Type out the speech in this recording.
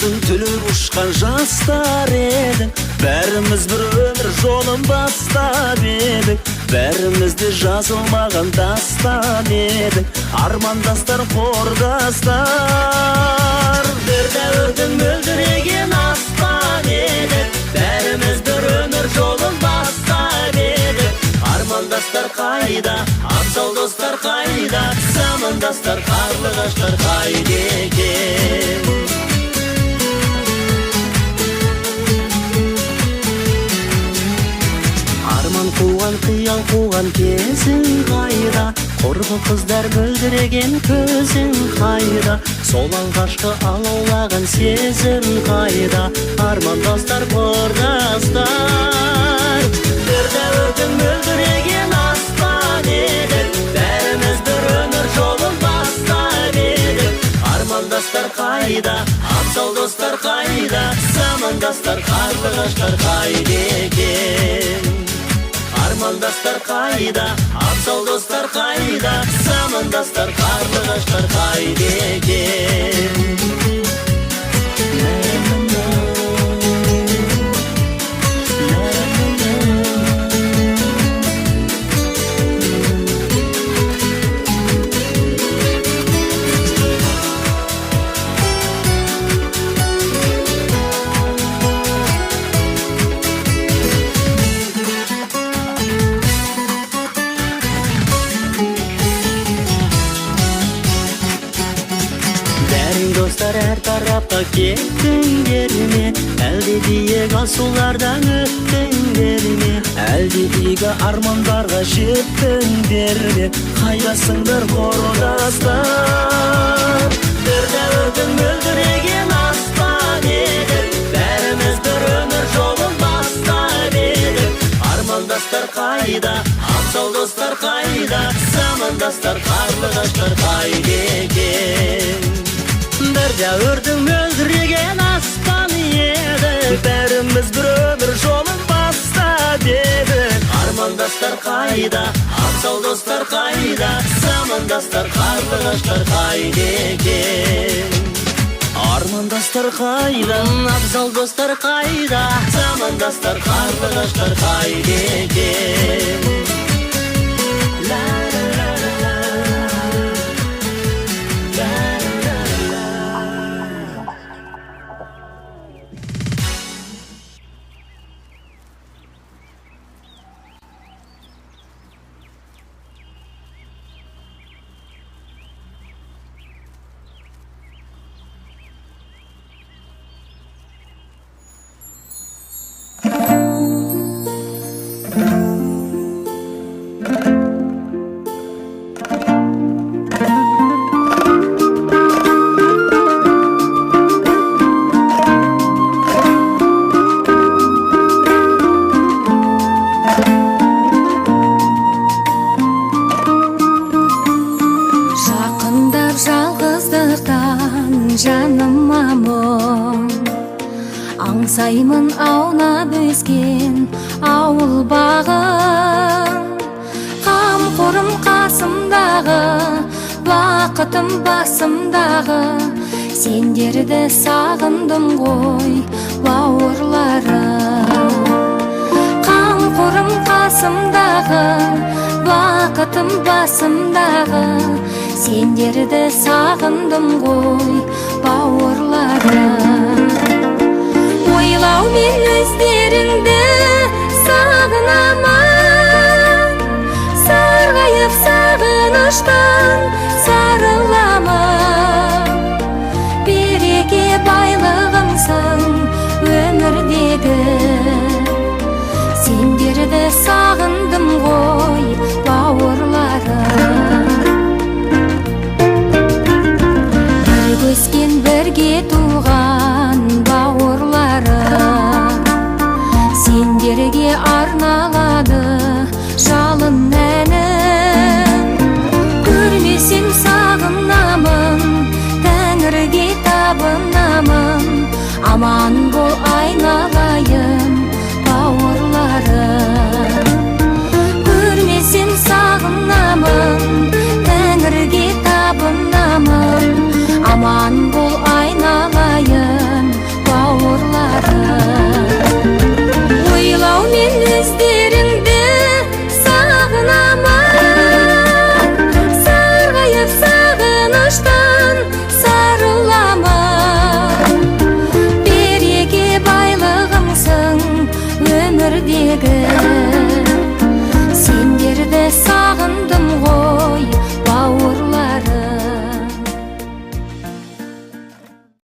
өмірдің түлеп ұшқан жастар едің. Бәріміз бір өмір жолын бастап едік. Бәрімізде жазылмаған дастан едік. Армандастар, қордастар. Бір дәуірдің мөлдіреген аспан едік. Бәріміз бір өмір жолын бастап едік. Армандастар қайда, абзал достар қайда, замандастар, қарлығаштар қайда екен? Арман қуған, қиял қуған кезің қайда? Құрбы қыздар мөлдіреген көзің қайда? Сол алғашқы алаулаған сезім қайда? Армандастар, қордастар. Бір дәуірдің мөлдіреген аспан едік. Бәріміз бір өмір жолын бастап едік. Армандастар қайда, абзал достар қайда, замандастар, қарлығаштар қайда екен? Армандастар қайда, абзал достар қайда, замандастар, қарлығаштар қайда екен? Әр тарапқа кеттіңдер ме? Әлде биік асулардан өттіңдер ме? Әлде игі армандарға жеттіңдер ме? Қайдасыңдар, қордастар? Бір дәуірдің мөлдіреген аспан едік. Бәріміз бір өмір жолын бастап едік. Армандастар қайда, абзал достар қайда, замандастар, қарлығаштар қайда екен? Бір дәуірдің мөлдіреген аспан еді. Бәріміз бір өмір жолын бастап едік. Армандастар қайда, абзал достар қайда, замандастар, қарлығаштар қайда екен? Армандастар қайда, абзал достар қайда, замандастар, қарлығаштар қайда екен? Аңсаймын аунап өскен ауыл бағын, қамқорым қасымдағы, бақытым басымдағы. Сендерді сағындым ғой, бауырларым. Қамқорым қасымдағы, бақытым басымдағы. Сендерді сағындым ғой, бауырларым. Ойлау мен өздеріңді сағынамын, сарғайып сағыныштан сарыламын. Береке байлығымсың өмірдегі, сендерді сағындым ғой, бауырларым. Бірге өскен, бірге туған бауырларым, сендерге арналады жалын әнім. Көрмесем сағынамын, Тәңірге табынамын. Аман бол айналайын